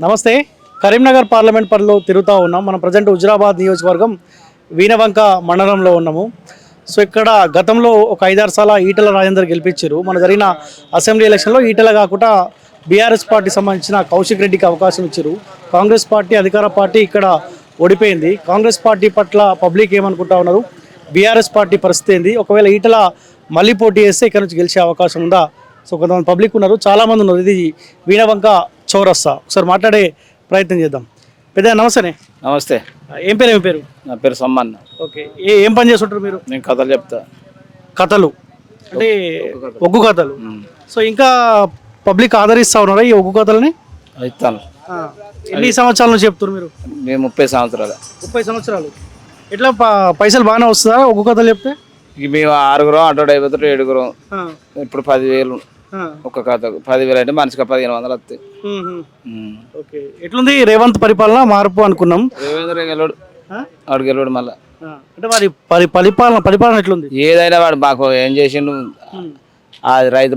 నమస్తే. కరీంనగర్ పార్లమెంట్ పరిధిలో తిరుగుతూ ఉన్నాం. మనం ప్రజెంట్ హుజురాబాద్ నియోజకవర్గం వీణవంక మండలంలో ఉన్నాము. సో ఇక్కడ గతంలో ఒక 5-6 సార్లు ఈటెల రాజేందర్ గెలిపించారు. మన జరిగిన అసెంబ్లీ ఎలక్షన్లో ఈటెల కాకుండా బీఆర్ఎస్ పార్టీ సంబంధించిన కౌశిక్ రెడ్డికి అవకాశం ఇచ్చారు. కాంగ్రెస్ పార్టీ అధికార పార్టీ ఇక్కడ ఓడిపోయింది. కాంగ్రెస్ పార్టీ పట్ల పబ్లిక్ ఏమనుకుంటా ఉన్నారు, బీఆర్ఎస్ పార్టీ పరిస్థితి ఏంది, ఒకవేళ ఈటెల మళ్ళీ పోటీ చేస్తే ఇక్కడ నుంచి గెలిచే అవకాశం ఉందా? సో కొంతమంది పబ్లిక్ ఉన్నారు, చాలామంది ఉన్నారు. ఇది వీణవంక చౌరస్తా. ఒకసారి మాట్లాడే ప్రయత్నం చేద్దాం. పెద్ద నమస్తే. నమస్తే. ఏం పేరు? నా పేరు సమ్మన్న. ఓకే, ఏం పని చేస్తుంటారు మీరు? నేను కథలు చెప్తా. కథలు అంటే ఒగ్గు కథలు. సో ఇంకా పబ్లిక్ ఆదరిస్తూ ఉన్నారా ఈ ఒగ్గు కథలని? ఇస్తాను. ఎన్ని సంవత్సరాల నుంచి చెప్తున్నారు మీరు? మేము 30 సంవత్సరాలు. 30 సంవత్సరాలు. ఎట్లా పైసలు బాగానే వస్తుందా ఒగ్గు కథలు చెప్తే? ఇక మేము 6 అటు 7 ఇప్పుడు 10,000 ఒక కథకు 10,000 అంటే మనిషికి 1,500 వస్తాయి. ఓకే, ఎట్లుంది రేవంత్ పరిపాలన? మార్పు అనుకున్నాం. రేవేంద్ర గెలవాడు, వాడు గెలవాడు మళ్ళా. అంటే మరి పరిపాలన ఎట్లుంది? ఏదైనా వాడు మాకు ఏం చేసిండు. అది రైతు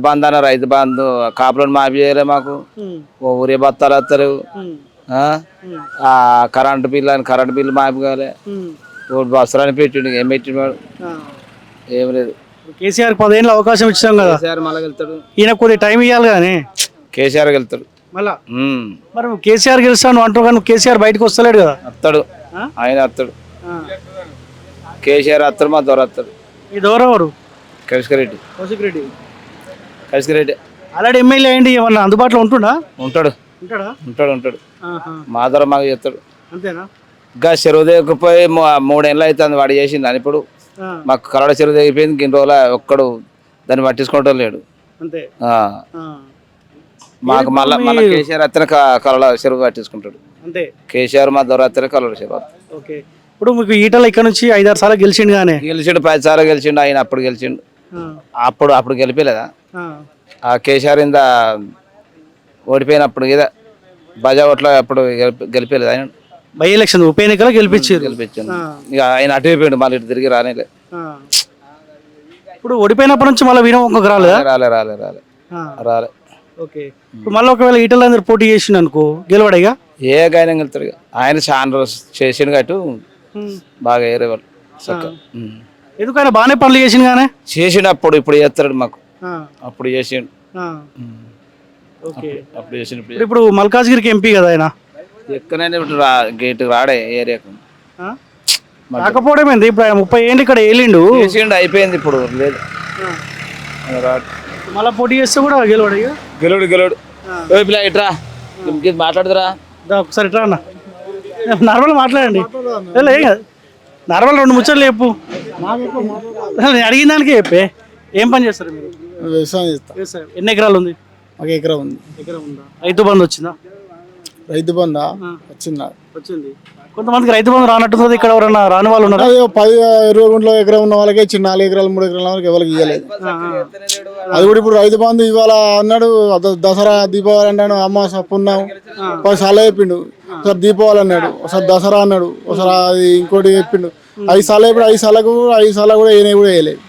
బంధు కాపులను మాఫీ చేయలే మాకు. ఓ ఊరే బత్తాలు వస్తారు. కరెంటు బిల్లు మాఫీ కాలే. బస్సులని పెట్టిండు, ఏం పెట్టిండు వాడు? ఏం లేదు. కేసీఆర్ 10 ఏళ్ళ అవకాశం ఇచ్చాం కదా, కేసీఆర్ మళ్ళీ వెళ్తాడు. ఈయన కొద్దిగా టైం ఇవ్వాలి కానీ కేసీఆర్ వెళ్తాడు మళ్ళా. మరి కేసీఆర్ గెలుస్తాను అంటారు కానీ కేసీఆర్ బయటకు వస్తలేడు కదా. వస్తాడు, ఆయన వస్తాడు. కేసీఆర్ వస్తాడు, మా దొర వస్తాడు. ఈ దూరం ఎవరు? కౌశిక్ రెడ్డి ఆల్రెడీ ఎమ్మెల్యే అయ్యండి, ఏమన్నా అందుబాటులో ఉంటుండా? ఉంటాడు. మా దొర మాకు చేస్తాడు. అంతేనా? ఇంకా చెరువు దగ్గరపోయి 3 ఏళ్ళు అవుతుంది వాడు చేసింది అని. ఇప్పుడు మాకు కలడ చెరువు తెగిపోయింది. ఇన్ని రోజులు ఒక్కడు దాన్ని పట్టించుకోవటం లేడు. మాకు మళ్ళీ కేసీఆర్ అత్తనే కలడ చెరువు పట్టించుకుంటాడు. అంతే. కేసీఆర్ మా దొర అత్తనే కలడ చెరువు. ఓకే, ఇప్పుడు మీకు ఈటల ఇక్కడ నుంచి 5-6 సార్లు గెలిచిండు కానీ? గెలిచిండు, 10 సార్లు గెలిచిండు. ఆయన అప్పుడు గెలిచిండు. అప్పుడు గెలిపలేదా? ఆ కేసీఆర్ ఇంత ఓడిపోయినప్పుడు ఇదే బజా ఓట్ల అప్పుడు గెలిపలేదు ఆయన. బై ఎలక్షన్ ఉప ఎన్నికలు గెలిపించాను. ఇక ఆయన అటు అయిపోయిండు, మళ్ళీ ఇటు తిరిగి రానేలే. ఇప్పుడు ఓడిపోయినప్పటి నుంచి మళ్ళీ వీణవంకకు రాలేదా? రాలే. ఓకే, ఇప్పుడు మళ్ళీ ఒకవేళ ఈటల అందరు పోటీ చేసిండు అనుకో, గెలవాడిగా? ఏ గాయన వెళ్తాడు. ఆయన చాలా రోజు చేసిండు గట్టు బాగా ఏరేవాళ్ళు. ఎందుకైనా బాగానే పనులు చేసిండు కానీ చేసినప్పుడు ఇప్పుడు చేస్తాడు మాకు. అప్పుడు చేసిండు. అప్పుడు చేసిండు. ఇప్పుడు మల్కాజ్గిరికి ఎంపీ కదా ఆయన. ఎక్కడైనా ఇప్పుడు గేట్ రాడే ఏరియాకు రాకపోవడం ఏంది? ఇప్పుడు 30 ఏళ్ళు ఇక్కడ వెళ్ళిండు, అయిపోయింది. ఇప్పుడు లేదు, మళ్ళీ పోటీ చేస్తే కూడా గెలవడు. ఇట్రా మాట్లాడుతురా, ఒకసారి ఇట్రా అన్న. నార్మల్ మాట్లాడండి, నార్మల్ 2 ముచ్చట్లు చెప్పు. నేను అడిగిన దానికి చెప్పే. ఏం పని చేస్తారు మీరు? వ్యవసాయం. ఎన్ని ఎకరాలు ఉంది? ఒక ఎకరం ఉంది. ఎకరం ఉందా? రైతు బంధు వచ్చిందా? రైతు బంధా వచ్చింది. కొంతమందికి రైతు బంధు రానట్టుంది. ఇక్కడ ఎవరన్నా రాని వాళ్ళు ఉన్నారు? 10-20 గుంటల ఎకరం ఉన్న వాళ్ళకి ఇచ్చి 4 ఎకరాలు 3 ఎకరాల వాళ్ళకి ఎవరికి ఇవ్వలేదు. అది కూడా ఇప్పుడు రైతు బంధు ఇవాళ అన్నాడు. దసరా దీపావళి అన్నాడు. అమ్మ పున్నాం 10 సార్లు చెప్పిండు. ఒకసారి దీపావళి అన్నాడు, ఒకసారి దసరా అన్నాడు, ఒకసారి అది ఇంకోటి చెప్పిండు. 5 సార్లు ఇప్పుడు 5 సార్లు కూడా ఈయన కూడా వేయలేదు.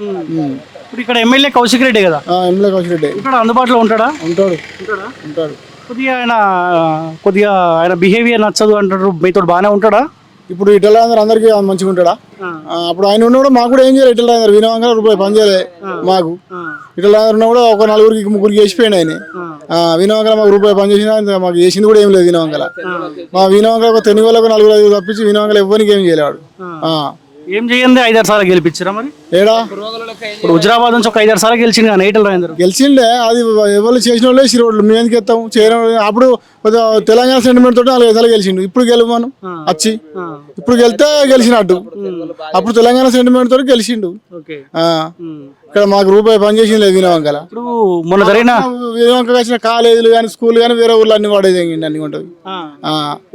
ఇప్పుడు ఇక్కడ ఎమ్మెల్యే కౌశిక్ రెడ్డి కదా? ఎమ్మెల్యే కౌశిక్ రెడ్డి ఇక్కడ అందుబాటులో ఉంటాడా? ఉంటాడు. కొద్దిగా ఆయన బిహేవియర్ నచ్చదు అంటారు. మీతో బాగానే ఉంటాడా? ఇప్పుడు ఈటెల రాజేందర్ అందరికి మంచిగా ఉంటాడా? అప్పుడు ఆయన ఉన్నా కూడా మాకు కూడా ఏం చేయాలి. ఈటెల రాజేందర్ వీణవంక రూపాయి పని చేయలే మాకు. ఈటెల రాజేందర్ ఉన్నా కూడా ఒక 4-3 చేసిపోయింది ఆయన. వీణవంకల మాకు రూపాయి పని చేసినా మాకు చేసింది కూడా ఏం లేదు. వీణవంకల మా వీణవంకల ఒక తెలుగు వాళ్ళకు 4-5 తప్పించి వీణవంకల ఎవరికి ఏం చేయలేవాడు. ఏం చేయండి 5-6 సార్లు గెలిపించారా? మరి ఏడా ఇప్పుడు హుజురాబాద్ నుంచి ఒక 5-6 సార్లు గెలిచింది కానీ ఈటెల రాజేందర్ గెలిచిండే. అది ఎవరు చేసిన వాళ్ళే శిరోడ్లు మేము ఎందుకు ఎత్తాం చేయడం. అప్పుడు తెలంగాణ సెంటిమెంట్ తోటి 4-5 సార్లు గెలిచిండు. ఇప్పుడు గెలవను వచ్చి ఇప్పుడు గెలితే గెలిచినట్టు. అప్పుడు తెలంగాణ సెంటిమెంట్ తోటి గెలిచిండు. ఇక్కడ మాకు రూపాయి పని చేసింది లేదు వీణవంకల. ఇప్పుడు మొన్న జరిగిన వీణవంక వచ్చిన కాలేజీలు కానీ స్కూల్ కానీ వేరే ఊర్లో అన్ని వాడేది అన్ని ఉంటుంది.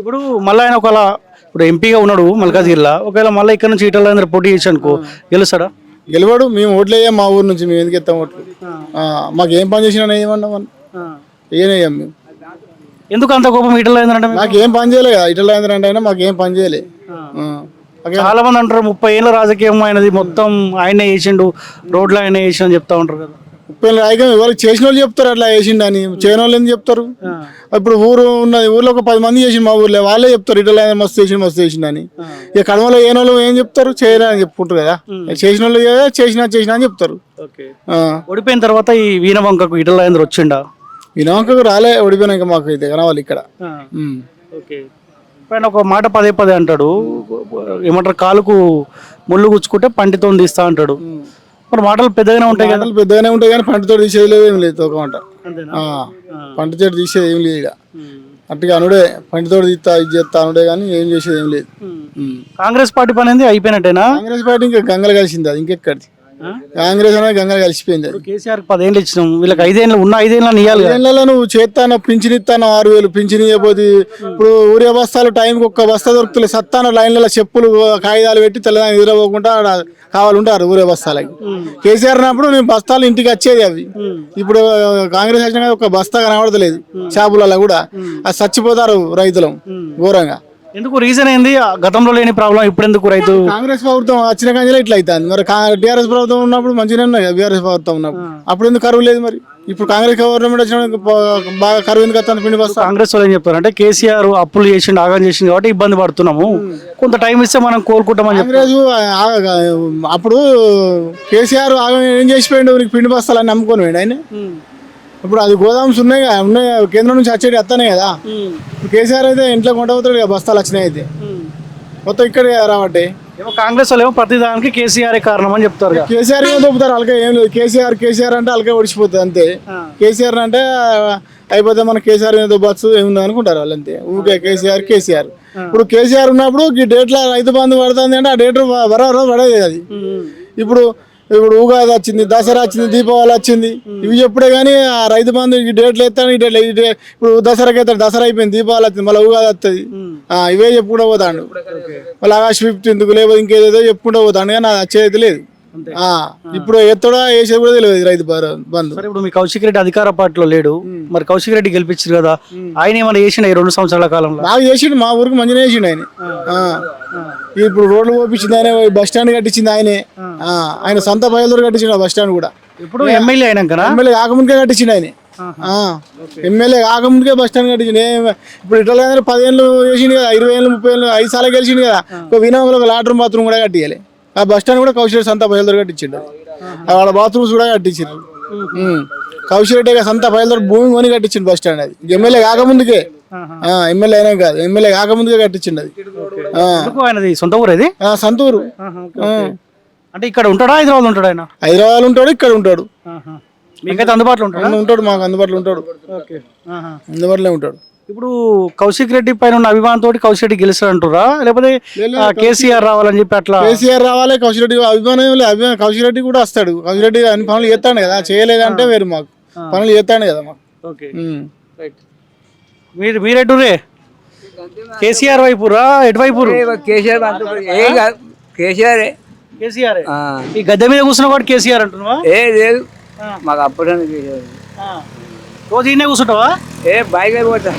ఇప్పుడు మళ్ళీ ఆయన ఒకవేళ ఇప్పుడు ఎంపీగా ఉన్నాడు మల్కాజ్గిరిలో, ఒకవేళ మళ్ళీ ఇక్కడ నుంచి ఈటెల రాజేందర్ పోటీ చేసి అనుకో, గెలుస్తాడా? గెలవాడు. మేము ఓట్లు వేయం మా ఊరు నుంచి. మేము ఎందుకు ఎత్తాం ఓట్లు? మాకు ఏం పని చేసినా ఏమన్నాం ఏనేయం మేము. ఎందుకు అంత కోపం ఈటెల రాజేందర్ అంటే? మాకు ఏం పని చేయలే కదా ఈటెల రాజేందర్ అంటే. అయినా మాకు ఏం పని చేయలే. చాలా మంది అంటారు 30 ఏళ్ళ రాజకీయం ఆయనది, మొత్తం ఆయనే చేసిండు, రోడ్లు ఆయన చేసిండు అని చెప్తా ఉంటారు కదా. ఉప్పెన రాయకం ఎవరికి చేసిన వాళ్ళు చెప్తారు అట్లా వేసిండని, చేయని వాళ్ళు ఎందుకు చెప్తారు? ఇప్పుడు ఊరు ఉన్నది, ఊర్లో ఒక 10 మంది చేసిండు మా ఊర్లో, వాళ్ళే చెప్తారు ఇట్లా మస్తు చేసిండని. ఇక కడమలో ఏన వాళ్ళు ఏం చెప్తారు, చేయరా అని చెప్పుకుంటారు కదా. చేసిన వాళ్ళు చేసినా అని చెప్తారు. ఓడిపోయిన తర్వాత ఈ వీణవంకకు ఈటల రాజేందర్ వచ్చిండా? వినాయకకు రాలే, ఓడిపోయినాక మాకు అయితే కనవాలి ఇక్కడ. ఓకే. పైన ఒక మాట పదే పదే అంటాడు, ఏమంటారు, కాలుకు ముళ్ళు గుచ్చుకుంటే పంటితో తీస్తా అంటాడు. మరి మాటలు పెద్దగానే ఉంటాయి కదా. మాటలు పెద్దగానే ఉంటాయి కానీ పంటతో తీసేది లేదు, ఏం లేదు. ఒక మాట పంటతో తీసేది ఏం లేదు. ఇక అట్టుగా అనుడే పంటతో తీస్తా ఇది చేస్తా అనుడే కానీ ఏం చేసేది ఏం లేదు. కాంగ్రెస్ పార్టీ పని ఏంది అయిపోయినట్టేనా? కాంగ్రెస్ పార్టీ ఇంకా గంగలు కలిసింది, అది ఇంకెక్కడిది. కాంగ్రెస్ అనేది గంగలు కలిసిపోయింది. కేసీఆర్ 10 ఏళ్ళు ఇచ్చినాం, వీళ్ళకి 5 ఏళ్ళు ఉన్న 5 ఏళ్ళని ఇవ్వాలి. 5 ఏళ్ళలో నువ్వు చేస్తాను పింఛన్ ఇస్తాను 6,000 పింఛన్ ఇవ్వబోతే ఇప్పుడు ఊరే బస్తాలు టైంకి ఒక్క బస్తా దొరుకుతుంది. సత్తాన లైన్లలో చెప్పులు కాగితాలు పెట్టి తెల్లదాన్ని ఎదురపోకుండా కావాలంటారు ఊరే బస్తాలకి. కేసీఆర్ అన్నప్పుడు నేను బస్తాలు ఇంటికి వచ్చేది అవి. ఇప్పుడు కాంగ్రెస్ వచ్చిన ఒక బస్తా కనబడతలేదు షాపులలో కూడా, అది చచ్చిపోతారు రైతులు ఘోరంగా. ఎందుకు రీజన్ ఏంది? గతంలో లేని ప్రాబ్లం ఇప్పుడు ఎందుకు రైతు? కాంగ్రెస్ ప్రభుత్వం వచ్చిన కానీ ఇట్లా అవుతుంది. మరి టీఆర్ఎస్ ప్రభుత్వం ఉన్నప్పుడు మంచిగానే ఉన్నాయి, బీఆర్ఎస్ ప్రభుత్వం ఉన్నప్పుడు అప్పుడు ఎందుకు కరువు లేదు? మరి ఇప్పుడు కాంగ్రెస్ గవర్నమెంట్ వచ్చిన బాగా కరువు ఎందుకు వస్తుంది? పిండి బస్తా. కాంగ్రెస్ వాళ్ళు ఏం చెప్తారు అంటే కేసీఆర్ అప్పులు చేసిండు, ఆగం చేసిండు కాబట్టి ఇబ్బంది పడుతున్నాము, కొంత టైం ఇస్తే మనం కోలుకుంటామని చెప్పారు. కాంగ్రెస్ అప్పుడు కేసీఆర్ ఏం చేసిపోయిండు, నీకు పిండి బస్తాలని నమ్ముకొని పోయిండు ఆయన. ఇప్పుడు అది గోదామ్స్ ఉన్నాయి కేంద్రం నుంచి వచ్చేటి వస్తానే కదా. కేసీఆర్ అయితే ఇంట్లో కొంటపోతాడు కదా బస్తాలు వచ్చినాయి అయితే, మొత్తం ఇక్కడ రాబట్టి. కాంగ్రెస్ వాళ్ళు ఏమో ప్రతి దానికి కేసీఆర్ కారణం అని చెప్తారు. కేసీఆర్ ఏమో దొప్పుతారు, అలకే ఏం లేదు. కేసీఆర్ అంటే అలకే ఒడిచిపోతుంది అంతే. కేసీఆర్ అంటే అయిపోతే మన కేసీఆర్ మీద దొబ్బచ్చు ఏముంది అనుకుంటారు వాళ్ళు అంతే. ఊకే కేసీఆర్. ఇప్పుడు కేసీఆర్ ఉన్నప్పుడు ఈ డేట్లో రైతు బంధు పడుతుంది అంటే ఆ డేట్ బరాబర్ పడేది అది. ఇప్పుడు ఉగాది వచ్చింది, దసరా వచ్చింది, దీపావళి వచ్చింది, ఇవి చెప్పుడే కానీ ఆ రైతు బంధు ఈ డేట్లు ఎత్తాను, ఈ డేట్లు ఇప్పుడు దసరాకి ఎత్తాడు, దసరా అయిపోయింది, దీపావళి వచ్చింది, మళ్ళీ ఉగాది వస్తుంది, ఇవే చెప్పుకుంటూ పోతాడు. మళ్ళీ ఆగస్ట్ 15 లేకపోతే ఇంకేదేదో చెప్పుకుంటూ పోతాడు కానీ అది వచ్చేది లేదు. ఇప్పుడు ఎత్తడా వేసేది కూడా తెలియదు రైతు బంధు. ఇప్పుడు మీ కౌశిక్ రెడ్డి అధికార పార్టీలో లేడు, మరి కౌశిక్ రెడ్డి గెలిపించారు కదా, ఆయన ఏమైనా చేసిండు ఈ 2 సంవత్సరాల కాలంలో? బాగా చేసిండు, మా ఊరికి మంచిగా చేసిండు ఆయన. ఇప్పుడు రోడ్లు పోపించింది ఆయన, బస్ స్టాండ్ కట్టించింది ఆయనే. ఆయన సొంత బయలుదేరి కట్టించిండు బస్ స్టాండ్ కూడా. ఇప్పుడు ఎమ్మెల్యే అయినాక ఎమ్మెల్యే కాకముందుకే కట్టించిండు ఆయన. ఎమ్మెల్యే కాకముందుకే బస్ స్టాండ్ కట్టించిండు. ఇప్పుడు ఇట్లా 10 ఏళ్ళు చేసిండు కదా, 20 ఏళ్ళు 30 ఏళ్ళు 5 సార్లు గెలిచిండు కదా. ఒక వినామలో ఒక లాట్రూమ్ బాత్రూమ్ కూడా కట్టియాలి. ఆ బస్ స్టాండ్ కూడా కౌశిక్ సంత బయలుదేరి కట్టించిండు. వాళ్ళ బాత్రూమ్స్ కూడా కట్టించారు. కౌశిక్ రెడ్డి సంత బయలుదేరి భూమి కొని కట్టించిండు బస్ స్టాండ్. అది ఎమ్మెల్యే కాకముందుకే, ఎమ్మెల్యే అయినా కాదు, ఎమ్మెల్యే కాకముందుకే కట్టించిండు అది. ఆయనది సొంత ఊరు, అది సొంత ఊరు. అంటే ఇక్కడ ఉంటాడా, హైదరాబాద్ ఉంటాడు? ఆయన హైదరాబాద్ ఉంటాడు, ఇక్కడ ఉంటాడు. మీకైతే అందుబాటులో ఉంటాడు, మాకు అందుబాటులో ఉంటాడు, అందుబాటులో ఉంటాడు. ఇప్పుడు కౌశిక్ రెడ్డి పైన ఉన్న అభిమానంతో కౌశిక్ రెడ్డి గెలుస్తాడు అంటారా, లేకపోతే కేసీఆర్ రావాలని చెప్పి అట్లా? కేసీఆర్ రావాలి, కౌశిక్ రెడ్డి అభిమానం లేదు. కౌశిక్ రెడ్డి కూడా వస్తాడు. కౌశిక్ రెడ్డి అన్ని పనులు చేస్తాడు కదా, చేయలేదంటే వేరు, మాకు పనులు చేస్తాడు కదా మాకు. మీరెటురే? కేసీఆర్ వైపురా, ఎటువైపు? కేసీఆర్. ఈ గద్దె మీద కూర్చున్న కూడా కేసీఆర్ అంటున్నావా? లేదు, మాకు అప్పుడు రోజు ఈయనే కూర్చుంటావా? బైక్ అయిపోతా,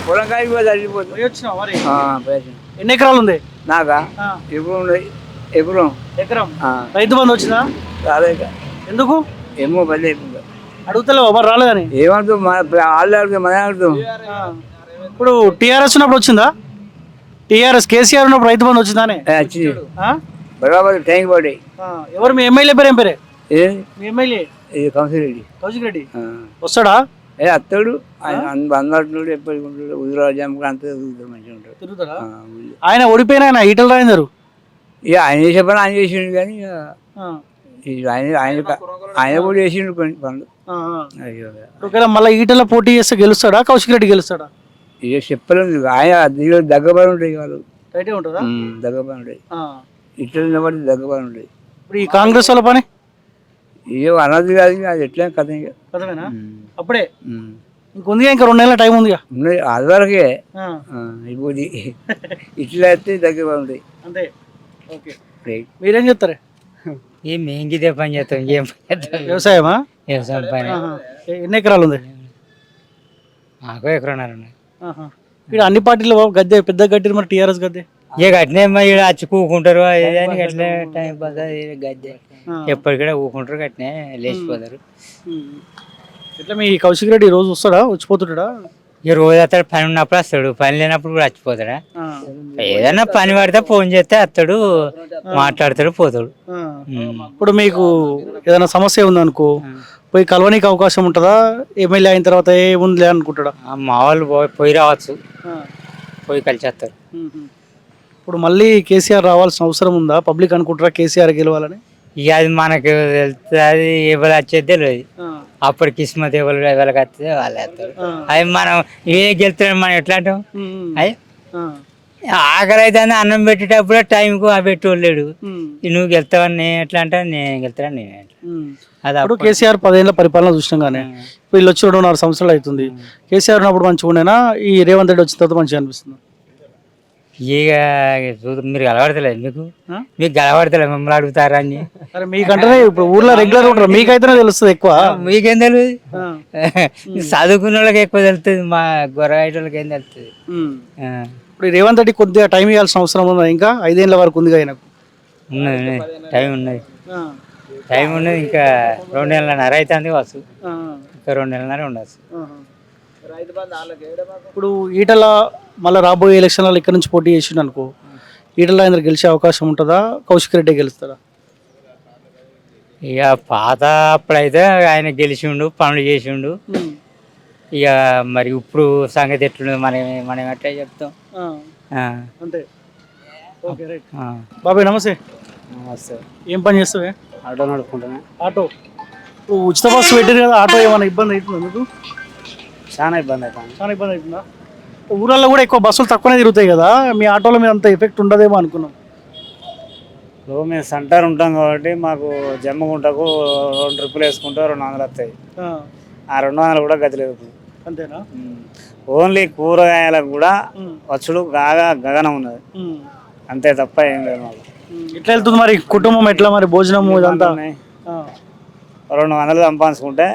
పొలం కాయకి పోతే వచ్చినావా మరి? ఎన్ని ఎకరాలు ఉంది? నాకా ఇప్పుడు ఎకరం. రైతు బంధు వచ్చిందా? రాలేక. ఎందుకు? ఏమో పని అయిపోయింది. అడుగుతలేవా మరి? రాలేదని ఏమంటావు? మన అడుగుతాం. ఇప్పుడు టీఆర్ఎస్ ఉన్నప్పుడు వచ్చిందా? టీఆర్ఎస్ కేసీఆర్ ఉన్నప్పుడు రైతు బంధు వచ్చిందానే? వచ్చింది బరాబర్ టైం పడి. ఎవరు మీ ఎమ్మెల్యే పేరు? ఏం పేరే మీ ఎమ్మెల్యే? కౌశిక్ రెడ్డి వస్తాడా? అత్తాడు, అందరు ఎప్పటికి ఉంటాడు. ఉదరాజాము అంత మంచిగా ఉంటాడు, తిరుగుతాడా. ఆయన ఓడిపోయిన ఆయన ఈటల రాజేందర్ ఇక ఆయన చేసే పని ఆయన చేసిండు కానీ ఆయన కూడా చేసిండు కొన్ని పనులు. ఒకవేళ మళ్ళీ ఈటల పోటీ చేస్తే గెలుస్తాడా, కౌశిక్ రెడ్డి గెలుస్తాడా? ఇక చెప్పలేదు. ఆయన దగ్గరపడి ఉంటాయి, వాళ్ళు ఉంటుందా? దగ్గరపడి ఉంటాయి, ఇట్లా బట్టి దగ్గరపడి ఉంటాయి. ఇప్పుడు ఈ కాంగ్రెస్ వాళ్ళ పని ఏం అన్నది కాదు, అది ఎట్లా కథ కథమేనా? అప్పుడే ఇంకొందిగా, ఇంకా 2 నెలల టైం ఉందిగా. ఉన్నాయి అది వరకే. ఇప్పుడు ఇట్లా అయితే దగ్గర ఉంటాయి అంతే. ఓకే, మీరేం చెప్తారు? మేము ఇదే పని చేస్తాం, ఏం పని చేస్తాం? వ్యవసాయమా? వ్యవసాయం పని. ఎన్ని ఎకరాలు ఉంది? మాకు 1 ఎకరం ఉన్నాయి. ఇక్కడ అన్ని పార్టీలు గద్దె పెద్ద గడ్డి, మరి టీఆర్ఎస్ గద్దె ఇక అట్నే ఇక్కడ వచ్చి కూకుంటారు, అని అట్లే టైం పాస్ గద్దె. ఎప్పటికీ ఊకుంటారు గట్నే లేచిపోతారు. ఎట్లా మీ కౌశిక్ రెడ్డి రోజు వస్తాడా వచ్చిపోతుంటాడా? ఇక రోజు అతడు పని ఉన్నప్పుడు వస్తాడు, పని లేనప్పుడు కూడా వచ్చిపోతాడా. ఏదైనా పని పడితే ఫోన్ చేస్తే వస్తాడు, మాట్లాడతాడు, పోతాడు. ఇప్పుడు మీకు ఏదైనా సమస్య ఉందనుకో పోయి కలవనీకి అవకాశం ఉంటుందా? ఎమ్మెల్యే అయిన తర్వాత ఏముందిలే అనుకుంటాడా? మా వాళ్ళు పోయి రావచ్చు, పోయి కలిసి వస్తారు. ఇప్పుడు మళ్ళీ కేసీఆర్ రావాల్సిన అవసరం ఉందా? పబ్లిక్ అనుకుంటారా కేసీఆర్ గెలవాలని? ఇక అది మనకు తెలుస్తుంది, అది ఎవరు వచ్చేది తెలియదు. అప్పుడు కిస్మత్ ఎవరికి వస్తే వాళ్ళు వేస్తారు. అది మనం గెలుతున్నాం, మనం ఎట్లా అంటాం? అది ఆకలి అయితే అన్నం పెట్టేటప్పుడే టైంకు ఆ పెట్టలేడు. నువ్వు గెలుతావని నేను ఎట్లా అంటే నేను గెలుతాను, నేను ఎట్లా. అది అప్పుడు కేసీఆర్ 10 ఏళ్ళ పరిపాలన చూసినాం కానీ ఇప్పుడు వీళ్ళు వచ్చి 2.5 సంవత్సరాలు అవుతుంది. కేసీఆర్ ఉన్నప్పుడు మంచిగా ఉండేనా, ఈ రేవంత్ రెడ్డి వచ్చిన తర్వాత మంచిగా అనిపిస్తుంది? ఇక మీరు గలవడతలేదు, మీకు గలవడతలేదు, మిమ్మల్ని అడుగుతారా అని. సరే మీకంటే ఇప్పుడు ఊర్లో రెగ్యులర్ ఉంటారు, మీకైతేనే తెలుస్తుంది ఎక్కువ. మీకేం తెలియదు, చదువుకున్న వాళ్ళకి ఎక్కువ తెలుస్తుంది, మా గొర్రెట వాళ్ళకి ఏం తెలుస్తుంది. ఇప్పుడు రేవంత్ రెడ్డి కొద్దిగా టైం ఇవ్వాల్సిన అవసరం ఉన్నది, ఇంకా 5 ఏళ్ళ వరకు ఉంది ఆయనకు. ఉన్నది టైం ఉన్నది, టైం ఉన్నది. ఇంకా 2 నెలలన్నర అవుతుంది కావచ్చు, ఇంకా 2 నెలలన్నర ఉండవచ్చు. ఇప్పుడు ఈటల మళ్ళీ రాబోయే ఎలక్షన్లలో ఇక్కడ నుంచి పోటీ చేసిండు అనుకో, ఈటల రాజేందర్ గెలిచే అవకాశం ఉంటుందా? కౌశిక్ రెడ్డి గెలుస్తాడా? ఇక పాత అప్పుడైతే ఆయన గెలిచిండు, పనులు చేసిండు. ఇక మరి ఇప్పుడు సంగతి ఎట్లుండదు, మనం ఎట్లా చెప్తాం. అంతే. Okay right. బాబాయ్ నమస్తే. నమస్తే. ఏం పని చేస్తావే? ఆటో నడుపుకుంటానే. ఆటో. ఉచిత బస్సు పెట్టారు కదా, ఆటో ఏమైనా ఇబ్బంది అవుతుందా మీకు? చాలా ఇబ్బంది అవుతుంది. చాలా ఇబ్బంది అవుతుందా? ఊళ్ళల్లో కూడా ఎక్కువ బస్సులు తక్కువనే తిరుగుతాయి కదా, మీ ఆటోల మీద అంత ఎఫెక్ట్ ఉండదేమో అనుకున్నాం. ఇప్పుడు మేము సెంటర్ ఉంటాం కాబట్టి మాకు జమ్మగుంటకు 2 ట్రిప్పులు వేసుకుంటే 200 వస్తాయి. ఆ 200 కూడా గతి లేదు ఇప్పుడు. అంతేనా? ఓన్లీ కూరగాయలకు కూడా వచ్చుడు గగనం ఉన్నది, అంతే తప్ప ఏం లేదు మాకు. ఎట్లా వెళ్తుంది మరి కుటుంబం, ఎట్లా మరి భోజనం ఇదంతా? 200 సంపాదించుకుంటే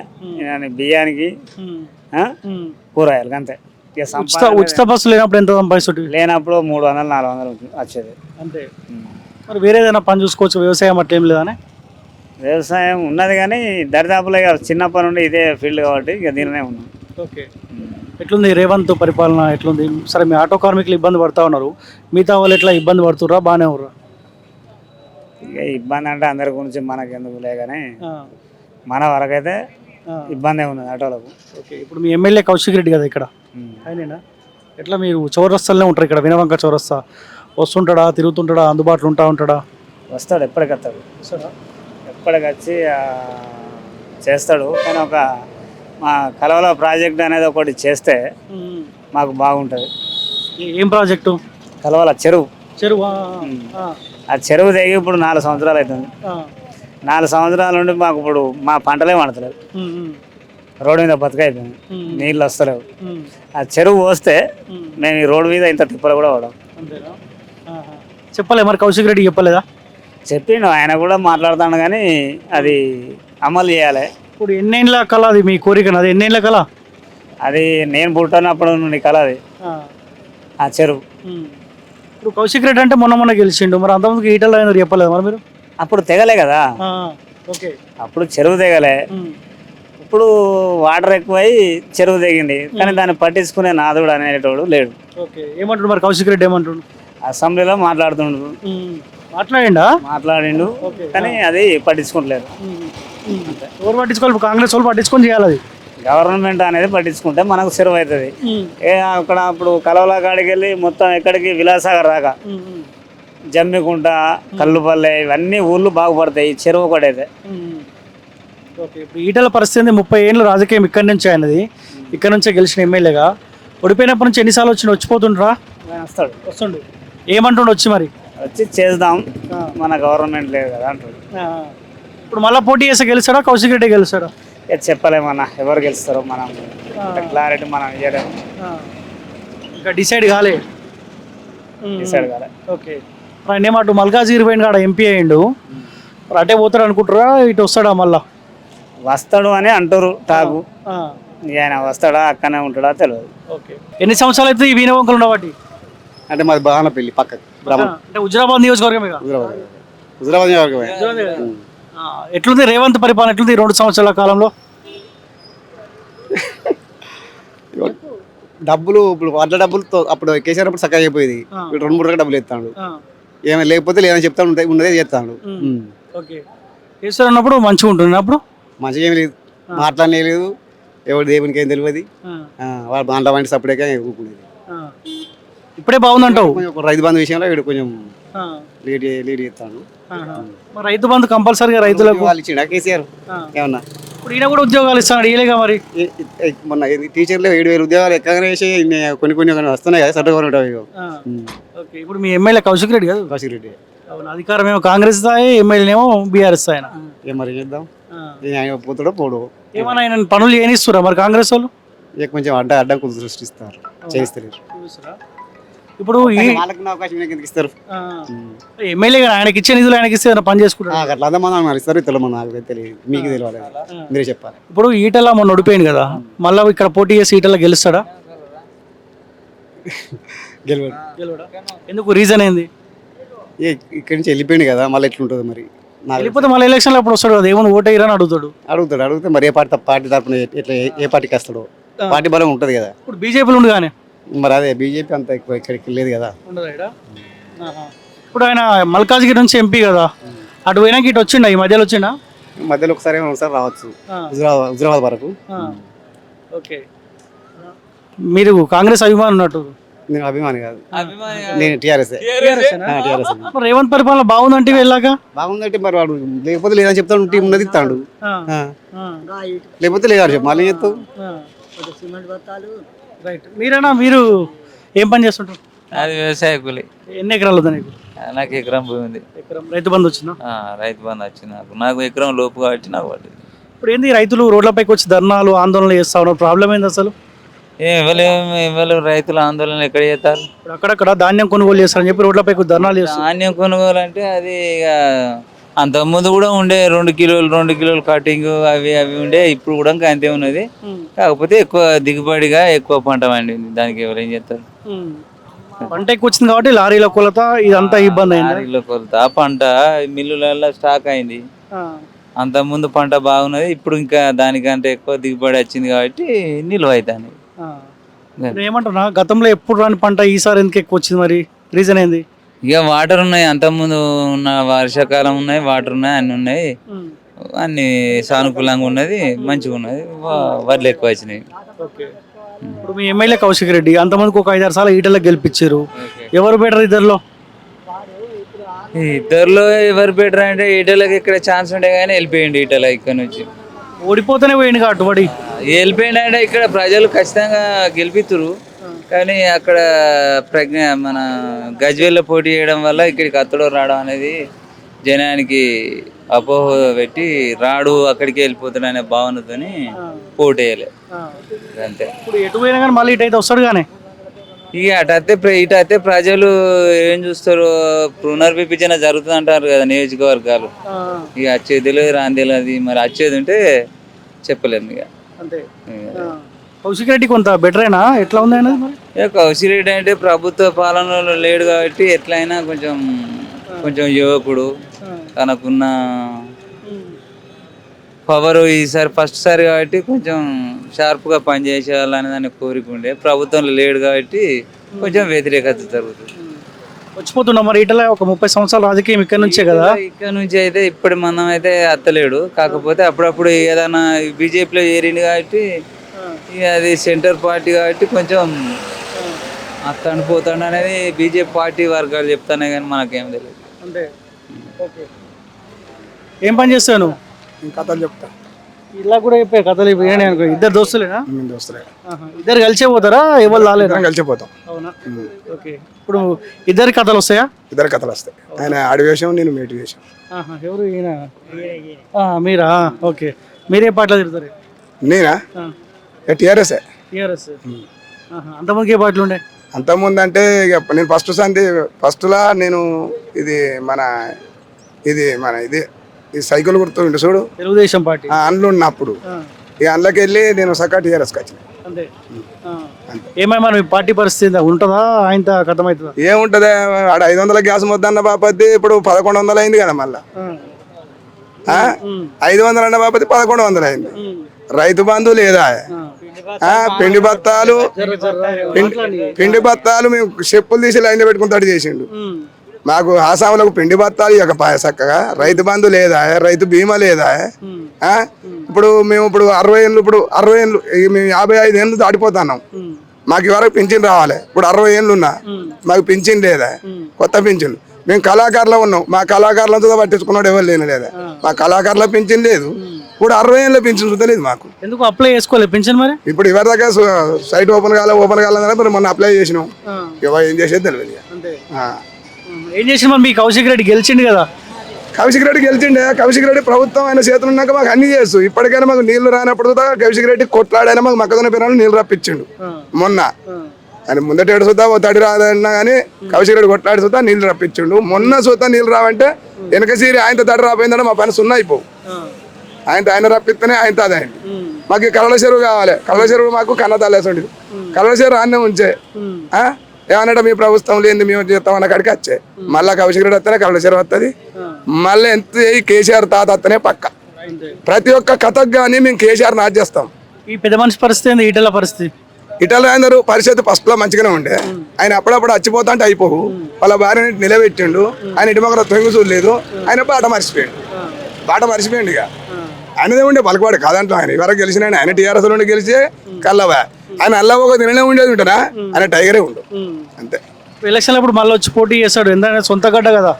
బియ్యానికి కూరగాయలకి అంతే. ఉచిత బస్సు లేనప్పుడు ఎంత సంపాదిస్తుంది? లేనప్పుడు 300 400 వచ్చేది అంతే. మరి వేరే ఏదైనా పని చూసుకోవచ్చు, వ్యవసాయం అట్లా ఏం లేదని? వ్యవసాయం ఉన్నది కానీ దరిదాపులో చిన్నప్పటి నుండి ఇదే ఫీల్డ్ కాబట్టి ఇక దీనినే ఉన్నాం. ఓకే. ఎట్లుంది రేవంత్ పరిపాలన ఎట్లుంది? సరే మీ ఆటో కార్మికులు ఇబ్బంది పడతా ఉన్నారు, మిగతా వాళ్ళు ఎట్లా ఇబ్బంది పడుతుర్రా, బాగానే ఉర్రా? ఇక ఇబ్బంది అంటే అందరి గురించి మనకు ఎందుకు లేకనే మన వరకైతే ఇబ్బంది ఉన్నది ఆటోలకు. ఓకే. ఇప్పుడు మీ ఎమ్మెల్యే కౌశిక్ రెడ్డి కదా ఇక్కడ, ఆయనేనా? ఎట్లా మీరు చౌరస్తాలనే ఉంటారు ఇక్కడ, వినవంక చౌరస్తా వస్తుంటాడా, తిరుగుతుంటాడా, అందుబాటులో ఉంటాడా? వస్తాడు, ఎప్పటికస్తాడు, ఎప్పటికొచ్చి చేస్తాడు. కానీ ఒక మా కలవల ప్రాజెక్ట్ అనేది ఒకటి చేస్తే మాకు బాగుంటుంది. ఏం ప్రాజెక్టు? కలవల చెరువు. ఆ చెరువు తెగి ఇప్పుడు 4 సంవత్సరాలు అవుతుంది. 4 సంవత్సరాల నుండి మాకు ఇప్పుడు మా పంటలే పండతలేదు, రోడ్డు మీద బతుకైపోయింది, నీళ్ళు వస్తలేవు. ఆ చెరువు వస్తే మేము ఈ రోడ్డు మీద ఇంత తిప్పలు కూడా పడాం. చెప్పలే మరి కౌశిక్ రెడ్డి చెప్పలేదా? చెప్పిండు, ఆయన కూడా మాట్లాడుతాడు కానీ అది అమలు చేయాలి. ఇప్పుడు ఎన్నేళ్ళ కళ అది, మీ కోరిక? అది ఎన్నేళ్ళ కళ? అది నేను పుట్టినప్పుడు నుండి కళ అది, ఆ చెరువు. ఇప్పుడు కౌశిక్ రెడ్డి అంటే మొన్న గెలిచిండు, మరి అంతమందికి ఈటల రాజేందర్ చెప్పలేదు మరి మీరు? అప్పుడు తెగలే కదా, ఓకే. అప్పుడు చెరువు తెగలే. ఇప్పుడు వాటర్ ఎక్కువై చెరువు తెగింది, కానీ దాన్ని పట్టించుకునే నాదుడు అనేటోడు లేడు. ఓకే. ఏమంటాడు మరి కౌశిక్ రెడ్డి? ఏమంటాడు? అసెంబ్లీలో మాట్లాడుతుండ్రు, మాట్లాడిండు కానీ అది పట్టించుకుంటలేరు. ఎవరు పట్టించుకోవాలి? కాంగ్రెస్ వాళ్ళు పట్టించుకొని చేయాలి. అది గవర్నమెంట్ అనేది పట్టించుకుంటే మనకు సెరవు అవుతుంది. అక్కడ ఇప్పుడు కలవల కాడికి వెళ్ళి మొత్తం ఎక్కడికి విలాసాగర్ రాక జమ్మికుంట, కల్లుపల్లె ఇవన్నీ ఊళ్ళు బాగుపడతాయి, చెరువు కూడా అయితే. ఓకే. ఇప్పుడు ఈటల పరిస్థితి 30 ఏళ్ళు రాజకీయం ఇక్కడి నుంచి అయినది, ఇక్కడ నుంచే గెలిచిన ఎమ్మెల్యేగా. ఓడిపోయినప్పటి నుంచి ఎన్నిసార్లు వస్తుండ్రా? వస్తుండు. ఏమంటుండు వచ్చి? మరి వచ్చి చేద్దాం, మన గవర్నమెంట్ లేదు కదా అంటాడు. ఇప్పుడు మళ్ళీ పోటీ చేస్తే గెలుస్తాడా కౌశిక్ రెడ్డి గెలుస్తాడా? చెప్పలేమన్నా ఎవరు గెలుస్తారో, మనం క్లారిటీ మనం ఇవ్వలేము, ఇంకా డిసైడ్ కాలే. ఓకే. ఆయన ఏమంటు మల్కాజ్గిరి పోయిన కాడ ఎంపీ అయ్యిండు, మరి అటే పోతాడు అనుకుంటారా, ఇటు వస్తాడా? మళ్ళా వస్తాడు అని అంటారు టాకు, ఆయన వస్తాడా అక్కనే ఉంటాడా తెలియదు. ఓకే. ఎన్ని సంవత్సరాలు అయితే ఈ వీణవంకలు ఉండవాటి? అంటే మాది బాగానపల్లి పక్కకు, అంటే హుజరాబాద్ నియోజకవర్గమే. హుజరాబాద్ నియోజకవర్గమే. ఎట్లుంది రేవంత్ పరిపాలన ఎట్లుంది ఈ 2 సంవత్సరాల కాలంలో? డబ్బులు ఇప్పుడు వడ్ల డబ్బులతో అప్పుడు కేసీఆర్ అప్పుడు చక్కగా అయిపోయింది. ఇప్పుడు 2-3 రకాల డబ్బులు ఎత్తాడు. ఏమైనా లేకపోతే లేదని చెప్తాను, ఉన్నదే చేస్తాడు. ఓకే, కేసీఆర్ ఉన్నప్పుడు మంచిగా ఉంటుంది, అప్పుడు మంచిగా ఏమి లేదు, మాట్లాడనే లేదు, ఎవరు దేవునికి ఏం తెలియదు. వాళ్ళ దాంట్లో వంటి సపరేట్గా ఊపుకునేది. ఇప్పుడే బాగుందంటావు. కొంచెం ఒక రైతు బంధు విషయంలో వీడు కొంచెం లీడ్ చేస్తాడు. మరి రైతు బంధు కంపల్సరీగా రైతులకు వాళ్ళు ఇచ్చిండా కేసీఆర్ ఏమన్నా? ఇప్పుడు ఈయన కూడా ఉద్యోగాలు ఇస్తాడు, ఇయ్యలేగా మరి. మొన్న టీచర్లు 7,000 ఉద్యోగాలు ఎక్కగానే వేసి కొన్ని వస్తున్నాయి కదా సెంట్రల్ గవర్నమెంట్ అవి. ఓకే, ఇప్పుడు మీ ఎమ్మెల్యే కౌశిక్ రెడ్డి కదా? కౌశిక్ రెడ్డి అవును, అధికారం ఏమో కాంగ్రెస్ స్థాయి, ఎమ్మెల్యేనేమో బీఆర్ఎస్ స్థాయి. ఏం మరి చేద్దాం, ఆయన పోతాడో పోడు. ఏమన్నా ఆయన పనులు ఏనిస్తురా మరి కాంగ్రెస్ వాళ్ళు? కొంచెం అడ్డంకులు సృష్టిస్తారు, చేయిస్తారు. ఇప్పుడు వాళ్ళకి అవకాశం ఎందుకు ఇస్తారు? ఎమ్మెల్యే గారు ఆయనకి ఇచ్చే నిధులు ఆయనకి ఇస్తే పని చేసుకుంటారు. అట్లా అంతమంది ఇస్తారు, తెలమని నాకు తెలియదు, మీకు తెలియాలి, మీరే చెప్పాలి. ఇప్పుడు ఈటల మొన్న ఓడిపోయింది కదా, మళ్ళీ ఇక్కడ పోటీ చేసి ఈటల గెలుస్తాడా? గెలవడు. ఎందుకు, రీజన్ ఏంది? ఇక్కడి నుంచి వెళ్ళిపోయింది కదా, మళ్ళీ ఎట్లుంటుంది మరి? వెళ్ళిపోతే మళ్ళీ ఎలక్షన్లో అప్పుడు వస్తాడు కదా, ఏమైనా ఓటు వేయరని అడుగుతాడు మరి ఏ పార్టీ తరఫున ఎట్లా ఏ పార్టీకి వస్తాడు? పార్టీ బలం ఉంటుంది కదా. ఇప్పుడు బీజేపీలో ఉంది కానీ మరి అదే బీజేపీ అంత ఎక్కువ ఇక్కడికి లేదు కదా. ఇప్పుడు ఆయన మల్కాజ్గిరి నుంచి ఎంపీ కదా, అటు పోయినాక ఇటు వచ్చిండా, ఈ మధ్యలో వచ్చిండా? మధ్యలో ఒకసారి రావచ్చు హుజరాబాద్ వరకు. ఓకే, మీరు కాంగ్రెస్ అభిమాని ఉన్నట్టు. నేను అభిమాని కాదు, నేను టీఆర్ఎస్. రేవంత్ పరిపాలన బాగుందంటే వెళ్ళాక బాగుందంటే మరి వాడు లేకపోతే లేదని చెప్తాడు, టీం ఉన్నది ఇస్తాడు, లేకపోతే లేదని చెప్పు మళ్ళీ చెప్తావు. రైట్, మీరేనా, మీరు ఏం పని చేస్తుంటారు? అది వ్యవసాయ కూలి. ఎన్ని ఎకరాలు ఉంది నీకు? నాకు ఎకరం భూమి ఉంది. ఎకరం రైతు బంధు వచ్చిందా? రైతు బంధు వచ్చింది నాకు ఎకరం లోపు కాబట్టి నాకు పట్టింది. ఇప్పుడు ఏంది రైతులు రోడ్లపైకి వచ్చి ధర్నాలు ఆందోళనలు చేస్తా ఉన్నారు, ప్రాబ్లం ఏంది అసలు? ఎవరు రైతులు ఆందోళన ఎక్కడ చేస్తారు? ఇప్పుడు అక్కడక్కడ ధాన్యం కొనుగోలు చేస్తారని చెప్పి రోడ్లపైకి ధర్నాలు చేస్తారు. ధాన్యం కొనుగోలు అంటే అది ఇక అంతకుముందు కూడా ఉండే 2 కిలోలు కటింగ్ అవి ఉండే, ఇప్పుడు కూడా అంతే ఉన్నది. కాకపోతే ఎక్కువ దిగుబడిగా ఎక్కువ పంట పండింది, దానికి ఎవరు ఏం చేస్తారు? పంట ఎక్కువ వచ్చింది కాబట్టి లారీల కొలత ఇదంతా ఇబ్బంది అయింది. లారీల కొలత, పంట మిల్లులలో స్టాక్ అయింది. అంతకుముందు పంట బాగున్నది, ఇప్పుడు ఇంకా దానికంటే ఎక్కువ దిగుబడి వచ్చింది కాబట్టి నిల్వ అవుతాయి. ఏమంటున్నా, గతంలో ఎప్పుడు రాని పంట ఈసారి ఎందుకు ఎక్కువ వచ్చింది, మరి రీజన్ ఏంది? ఇక వాటర్ ఉన్నాయి, అంతకుముందు ఉన్న వర్షాకాలం ఉన్నాయి, వాటర్ ఉన్నాయి, అన్ని ఉన్నాయి, అన్ని సానుకూలంగా ఉన్నది, మంచిగా ఉన్నది, వడ్లు ఎక్కువ వచ్చినాయి. ఇప్పుడు మీ ఎమ్మెల్యే కౌశిక్ రెడ్డి అంతమందికి ఒక 5-6 సార్లు ఈటలకు గెలిపించారు, ఎవరు బెటర్ ఇద్దరులో? ఎవరు బెటర్ అంటే ఈటలకి ఇక్కడ ఛాన్స్ ఉండే కానీ వెళ్ళిపోయింది ఈటల ఇక్కడ నుంచి. ఓడిపోతేనే పోయింది కాబట్టి వాడి వెళ్ళిపోయింది అంటే ఇక్కడ ప్రజలు ఖచ్చితంగా గెలిపితురు, కానీ అక్కడ మన గజ్వేల్లో పోటీ చేయడం వల్ల ఇక్కడికి అత్తడో రావడం అనేది జనానికి అపోహ పెట్టి రాడు, అక్కడికి వెళ్ళిపోతాడు అనే భావనతోని పోటీ వేయలే అంతే. ఇప్పుడు ఎటు పోయినా కానీ మళ్ళీ ఇటు అయితే వస్తాడు కానీ ఇక ఇటు అయితే ప్రజలు ఏం చూస్తారు, పునర్విభజన జరుగుతుంది అంటారు కదా నియోజకవర్గాలు, ఇక వచ్చేది తెలియదు రాని తెలియదు, మరి వచ్చేది ఉంటే చెప్పలేము ఇక అంతే. కౌశిక్ రెడ్డి కొంత బెటరేనా, ఎట్లా ఉంది అనేది మరి? కౌశిక్ రెడ్డి అంటే ప్రభుత్వ పాలనలో లేడు కాబట్టి ఎట్లయినా కొంచెం యువకుడు, తనకున్న పవర్ ఈసారి ఫస్ట్ సారి కాబట్టి కొంచెం షార్ప్గా పనిచేసేయాలనే దాన్ని కోరిక ఉండే, ప్రభుత్వంలో లేడు కాబట్టి కొంచెం వ్యతిరేకత జరుగుతుంది. వచ్చిపోతున్నాం మరి ఇట్లా ఒక 30 సంవత్సరాల రాజకీయం ఇక్కడ నుంచే కదా. ఇక్కడ నుంచి అయితే ఇప్పుడు మనం అయితే అత్తలేడు, కాకపోతే అప్పుడప్పుడు ఏదైనా బీజేపీలో చేరింది కాబట్టి ఇక అది సెంటర్ పార్టీ కాబట్టి కొంచెం అత్తాను పోతాడు అనేది బీజేపీ పార్టీ వర్గాలు చెప్తానే కానీ మనకేం తెలియదు. అంటే ఓకే, ఏం పని చేస్తావు నువ్వు? కథలు చెప్తా, ఇలా కూడా చెప్పే కథలు చెప్పి అనుకో. ఇద్దరు దోస్తులేనా? దోస్తులే. ఇద్దరు కలిసే పోతారా, ఎవరు రాలేదా? కలిసిపోతాం. అవునా? ఓకే, ఇప్పుడు ఇద్దరి కథలు వస్తాయా? ఇద్దరు కథలు వస్తాయి, ఆయన ఆడి వేషం, నేను మేటి వేషం. ఎవరు ఈయన? మీరా? ఓకే, మీరే పాటలు తిడతారు? నేనా? టీఆర్ఎస్. టీఆర్ఎస్. అంతమందికి ఏ పాటలు ఉండే? అంతకుముందు అంటే ఇక నేను ఫస్ట్లా నేను ఇది ఈ సైకిల్ గుర్తుండే చూడు, తెలుగుదేశం పార్టీ అందులో ఉన్నప్పుడు ఇక అందులోకి వెళ్ళి నేను సకా టీఆర్ఎస్కి వచ్చిన. అంతే. ఏమైనా మీ పార్టీ పరిస్థితి ఉంటుందా, ఆయన కథం అవుతుందా? ఏముంటుంది, ఆడ 500 గ్యాస్ మొద్దన్న బాపద్ది ఇప్పుడు 1100 అయింది కదా మళ్ళా. 500 అన్న బాపతి 1100 అయింది. రైతు బంధు లేదా, పిండి బత్తాలు పిండి బత్తాలు మేము చెప్పులు తీసి లైన్లో పెట్టుకుని తడి చేసిండు. మాకు ఆసాములకు పిండి బత్తాలు ఇవ్వకపోయా చక్కగా. రైతు బంధు లేదా, రైతు బీమా లేదా. ఇప్పుడు మేము 60 ఏళ్ళు, ఇప్పుడు 60 ఏళ్ళు, మేము 55 ఏళ్ళు దాటిపోతున్నాం. మాకు ఇవరకు పింఛన్ రావాలి. ఇప్పుడు 60 ఏళ్ళు ఉన్నా మాకు పింఛన్ లేదా, కొత్త పింఛన్. మేము కళాకారులు ఉన్నాం, మా కళాకారులతో పట్టించుకున్నాడు ఎవరు లేని లేదా. మా కళాకారుల పింఛన్ లేదు. ఇప్పుడు 60 ఏళ్ళ పింఛన్ చూడలేదు మాకు. ఎందుకు అప్లై చేసుకోలేదు పింఛన్ మరి? ఇప్పుడు ఎవరి దాకా సైట్ ఓపెన్ కాలేదని మరి మొన్న అప్లై చేసినాం. ఎవరు ఏం చేసేది తెలియదు. ఏం చేసిన మరి? మీ కౌశిక్ రెడ్డి గెలిచిండు కదా. కౌశిక్ రెడ్డి గెలిచిండే. కౌశిక్ రెడ్డి ప్రభుత్వం ఆయన చేతులు ఉన్నాక మాకు అన్ని చేస్తూ, ఇప్పటికైనా మాకు నీళ్లు రానప్పుడు కౌశిక్ రెడ్డి కొట్లాడైనా మాకు మొక్కజొన్న పిల్లలు నీళ్ళు రప్పించిండు. మొన్న ఆయన ముందటేడు చూద్దా ఓ తడి రాదన్నా కానీ కౌశిక్ రెడ్డి కొట్లాడి చూద్దా నీళ్ళు రప్పించిండు. మొన్న చూద్దా నీళ్ళు రావంటే వెనక సీరి ఆయనతో తడి రాపోయిందంటే మా పని సున్నా అయిపోవు. ఆయన రప్పిస్తేనే ఆయనతో అది అయింది. మాకు కళ్ళ చెరువు కావాలి. కళ్ళ చెరువు మాకు కన్నతాలేసండి. కళ్ళ చెరువు ఆన్నే ఉంచే ఏమన్నట్టు మీ ప్రభుత్వం లేని మేము చేస్తామన్న కాడికి వచ్చే. మళ్ళా కౌశిక్ రెడ్డి వస్తేనే కళ్ళ చెరువు వస్తుంది. మళ్ళీ ఎంత కేసీఆర్ తాత వస్తేనే పక్క. ప్రతి ఒక్క కథకు కానీ మేము కేసీఆర్ నాట్ చేస్తాం. ఈ పెద్ద మనిషి పరిస్థితి ఏంది? ఈటల పరిస్థితి? ఇటల అందరూ పరిస్థితి ఫస్ట్ లో మంచిగానే ఉండే. ఆయన అప్పుడప్పుడు వచ్చిపోతా అంటే అయిపోవు. వాళ్ళ భార్యని నిలబెట్టిండు. ఆయన ఇటు మొక్కల తొంగి చూడలేదు. ఆయన బాట మర్చిపోయిండు. ఇక ఆయనదే ఉండే పలకవాడు కాదంటే. ఆయన ఎవరికి గెలిచిన ఆయన టీఆర్ఎస్ నుండి గెలిచి కల్లవా. ఆయన అల్లా ఒక తిననే ఉండేది ఉంటానా, ఆయన టైగరే ఉండు అంతే. ఎలక్షన్ అప్పుడు మళ్ళీ వచ్చి పోటీ చేస్తాడు. ఎందుకంటే సొంత గడ్డ కదా,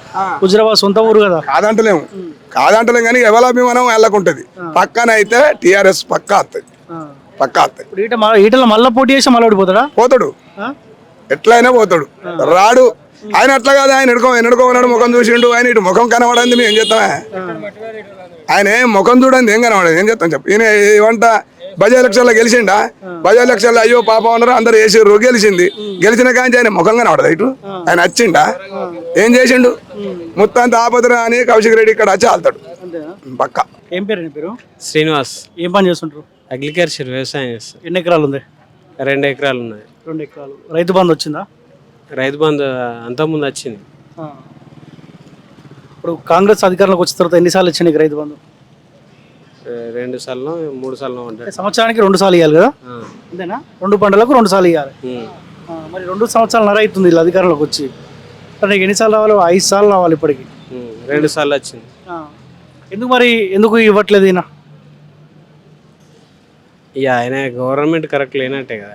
హుజరాబాద్ సొంత ఊరు కదా. కాదంటలేము కానీ ఎవలాభిమానం వెళ్ళకుంటది. పక్కన అయితే టీఆర్ఎస్ పక్కా వస్తుంది. ఇప్పుడు ఈటల మళ్ళీ పోటీ చేసి మళ్ళీ ఓడిపోతాడా? పోతాడు, ఎట్లయినా పోతాడు. రాడు ఆయన అట్లా కాదు. ఆయన ఎన్నుకోమన్నాడు, ముఖం చూసిండు. ఆయన ఇటు ముఖం కనబడింది, మేము ఏం చేస్తామే? ఆయన ముఖం చూడండి ఏం కనబడదు, ఏం చేస్తాం చెప్పు. ఈయన ఏమంట బజా ఎలక్షన్లో గెలిచిండా? బజా ఎలక్షన్లో అయ్యో పాపం అన్నారు, అందరు వేసారు. గెలిచిన కానీ ఆయన ముఖం కనబడదు. ఇటు ఆయన వచ్చిండా, ఏం చేసిండు? మొత్తం ఆపదరా అని కౌశిక్ రెడ్డి ఇక్కడ వచ్చి ఆల్తాడు పక్క. ఏం పేరు? పేరు శ్రీనివాస్. ఏం పని చేస్తుంటారు? అగ్రికల్చర్, వ్యవసాయం చేస్తాం. ఎన్ని ఎకరాలు ఉంది? 2 ఎకరాలు ఉన్నాయి. 2 ఎకరాలు. రైతు బంధు వచ్చిందా? రైతు బంధు అంతకుముందు వచ్చింది. ఇప్పుడు కాంగ్రెస్ అధికారంలోకి వచ్చిన తర్వాత ఎన్నిసార్లు వచ్చింది రైతు బంధు? 2 సార్లు 3 సార్లు ఉంటాయి. సంవత్సరానికి 2 సార్లు ఇవ్వాలి కదా, అంతేనా? 2 పంటలకు 2 సార్లు ఇవ్వాలి. మరి 2 సంవత్సరాలు అవుతుంది ఇలా అధికారంలోకి వచ్చి. నీకు ఎన్నిసార్లు రావాలి? 5 సార్లు రావాలి ఇప్పటికి. 2 సార్లు వచ్చింది. ఎందుకు ఇవ్వట్లేదు ఈయన? ఇక ఆయన గవర్నమెంట్ కరెక్ట్ లేనట్టే కదా,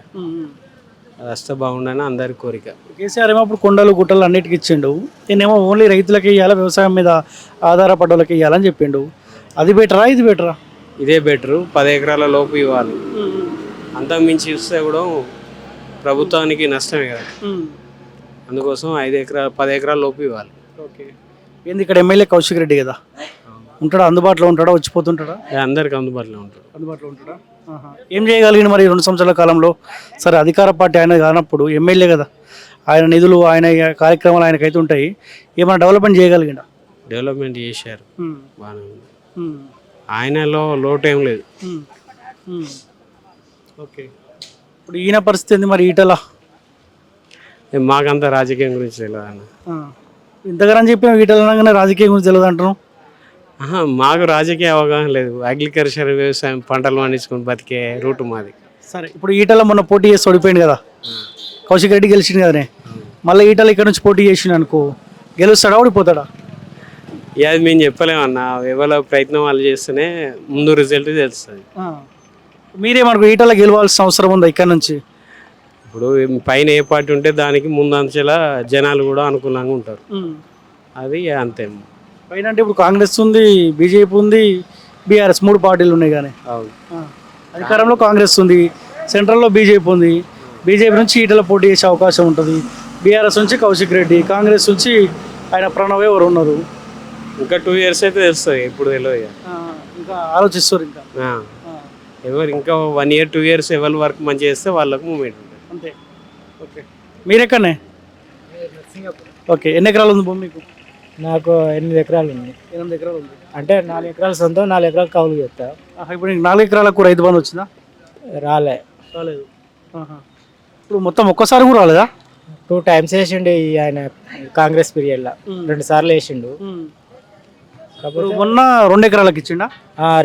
అది వస్తే బాగుండని అందరి కోరిక. కేసీఆర్ ఏమో అప్పుడు కొండలు గుట్టలు అన్నిటికి ఇచ్చిండు. నేనేమో ఓన్లీ రైతులకి ఇవ్వాలి, వ్యవసాయం మీద ఆధారపడ్డోళ్ళకి ఇవ్వాలని చెప్పిండు. అది బెటరా ఇది బెటరా? ఇదే బెటరు. 10 ఎకరాల లోపు ఇవ్వాలి. అంతకు మించి ఇస్తే కూడా ప్రభుత్వానికి నష్టమే కదా. అందుకోసం 10 ఎకరాల లోపు ఇవ్వాలి. ఓకే. ఏంది ఇక్కడ ఎమ్మెల్యే కౌశిక్ రెడ్డి కదా, ఉంటాడా? అందుబాటులో ఉంటాడా? వచ్చిపోతుంటాడా? అందరికి అందుబాటులో ఉంటాడా? ఏం చేయగలిగిన మరి 2 సంవత్సరాల కాలంలో? సరే, అధికార పార్టీ ఆయన కానప్పుడు ఎమ్మెల్యే కదా, ఆయన నిధులు ఆయన కార్యక్రమాలు ఆయనకైతే ఉంటాయి. ఏమైనా డెవలప్మెంట్ చేయగలిగిండా? డెవలప్మెంట్ చేశారు, బాగానే ఉంది. ఆయనలో లోటు ఏం లేదు. ఓకే. ఇప్పుడు ఈయన పరిస్థితి ఏంది మరి? ఈటల మాకంత రాజకీయం గురించి తెలియదు అన్న. ఇంతగానని చెప్పిన ఈటల అనగానే రాజకీయం గురించి తెలియదు అంటున్నాం. మాకు రాజకీయ అవగాహన లేదు. అగ్రికల్చర్, వ్యవసాయం, పంటలు పండించుకుని బతికే రూటు మాది. సరే, ఇప్పుడు ఈటల మొన్న పోటీ చేసి ఓడిపోయింది కదా, కౌశిక్ రెడ్డి గెలిచింది కదనే. మళ్ళీ ఈటల ఇక్కడ నుంచి పోటీ చేసిండు అనుకో, గెలుస్తాడా ఓడిపోతాడా? అది మేము చెప్పలేమన్నా. ఎవరి ప్రయత్నం వాళ్ళు చేస్తేనే ముందు రిజల్ట్ తెలుస్తుంది. మీరేమనుకో ఈటల గెలవాల్సిన అవసరం ఉందా ఇక్కడ నుంచి? ఇప్పుడు పైన ఏ పార్టీ ఉంటే దానికి ముందంచెలా జనాలు కూడా అనుకూలంగా ఉంటారు. అది అంతే. పైన అంటే ఇప్పుడు కాంగ్రెస్ ఉంది, బీజేపీ ఉంది, బీఆర్ఎస్, 3 పార్టీలు ఉన్నాయి. కానీ అధికారంలో కాంగ్రెస్ ఉంది, సెంట్రల్లో బీజేపీ ఉంది. బీజేపీ నుంచి ఈటల పోటీ చేసే అవకాశం ఉంటుంది. బీఆర్ఎస్ నుంచి కౌశిక్ రెడ్డి, కాంగ్రెస్ నుంచి ఆయన ప్రణవ్ ఎవరు ఉన్నారు. ఇంకా 2 years అయితే తెలుస్తుంది. ఇప్పుడు తెలియదు. ఇంకా ఆలోచిస్తారు. ఇంకా ఎవరు ఇంకా 1 year 2 years ఎవరి వర్క్ మంచిగా చేస్తే వాళ్ళకు మూమెంట్ ఉంటుంది అంతే. ఓకే. మీరెక్కడనే? ఓకే. ఎన్ని ఎకరాలు ఉంది భూమి మీకు? నాకు 8 ఎకరాలు ఉంది. 8 ఎకరాలు ఉంది అంటే 4 ఎకరాలు సొంతం, 4 ఎకరాలు కౌలు చేస్తా. ఇప్పుడు నీకు 4 ఎకరాలకు రైతు బంధు వచ్చిందా? రాలేదు. ఇప్పుడు మొత్తం ఒక్కసారి కూడా రాలేదా? 2 times వేసిండు ఆయన కాంగ్రెస్ పీరియడ్లో. 2 సార్లు వేసిండు. ఇప్పుడు మొన్న 2 ఎకరాలకు ఇచ్చిండా?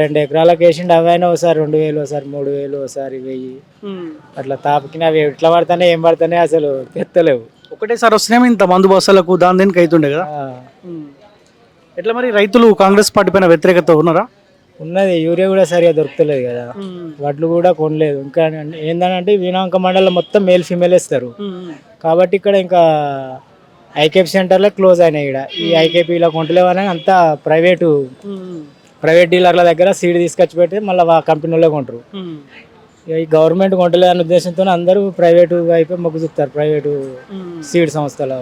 2 ఎకరాలకు వేసిండు. అవైనా ఒకసారి 2000, ఒకసారి 3000, ఒకసారి 1000 అట్లా తాపకిన అవి ఎట్లా పడతానే ఏం పడతానే అసలు తెత్తలేవు. ఒకటేసారి వస్తున్నామో ఇంత మందు బస్సులకు దాని దీనికి అవుతుండే కదా. ఎట్లా మరి రైతులు కాంగ్రెస్ పార్టీ పైన వ్యతిరేకత ఉన్నారా? ఉన్నది. యూరియా కూడా సరిగా దొరుకుతలేదు కదా, వడ్లు కూడా కొనలేదు. ఇంకా ఏంటంటే వీణాంక మండలం మొత్తం మేల్ ఫీమేల్ ఇస్తారు కాబట్టి ఇక్కడ ఇంకా ఐకేపీ సెంటర్లో క్లోజ్ అయినాయి. ఇక్కడ ఈ ఐకేపీలో కొంటలేవని అంతా ప్రైవేట్ డీలర్ల దగ్గర సీడ్ తీసుకొచ్చి పెట్టి మళ్ళీ కంపెనీలో కొంటారు. ఈ గవర్నమెంట్ కొంటలేదు అనే ఉద్దేశంతో అందరూ ప్రైవేటు వైపే మొగ్గు చూపుతారు, ప్రైవేటు సీడ్ సంస్థల.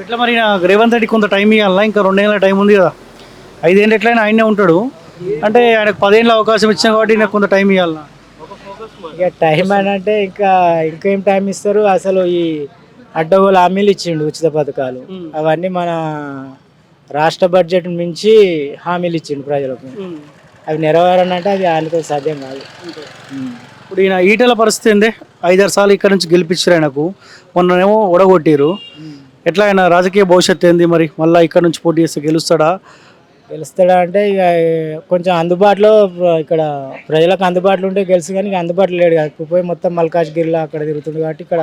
ఎట్లా మరి రేవంత్ రెడ్డి కొంత టైం ఇవ్వాలా? ఇంకా 2 ఏళ్ళ టైం ఉంది కదా, 5 ఏళ్ళు ఎట్లయినా ఆయనే ఉంటాడు అంటే ఆయనకు 10 ఏళ్ళ అవకాశం ఇచ్చాం కాబట్టి నాకు కొంత టైం ఇవ్వాలా? ఇక టైం అని అంటే ఇంకేం టైం ఇస్తారు? అసలు ఈ అడ్డగోలు హామీలు ఇచ్చిండు, ఉచిత పథకాలు అవన్నీ మన రాష్ట్ర బడ్జెట్ మించి హామీలు ఇచ్చిండు ప్రజలకు. అవి నెరవేరాలంటే అది ఆయనతో సాధ్యం కాదు. ఇప్పుడు ఈయన ఈటెల పరిస్థితి ఏందే? 5-6 సార్లు ఇక్కడ నుంచి గెలిపించారు ఆయనకు, మొన్ననేమో ఓడగొట్టారు. ఎట్లా ఆయన రాజకీయ భవిష్యత్తు ఏంది మరి? మళ్ళీ ఇక్కడ నుంచి పోటీ చేస్తే గెలుస్తాడా అంటే ఇక కొంచెం అందుబాటులో ఇక్కడ ప్రజలకు అందుబాటులో ఉంటే గెలుసు, కానీ ఇక అందుబాటులో లేడు కదా. ఇప్పుడు పోయి మొత్తం మల్కాజ్గిరిలో అక్కడ తిరుగుతుంది కాబట్టి ఇక్కడ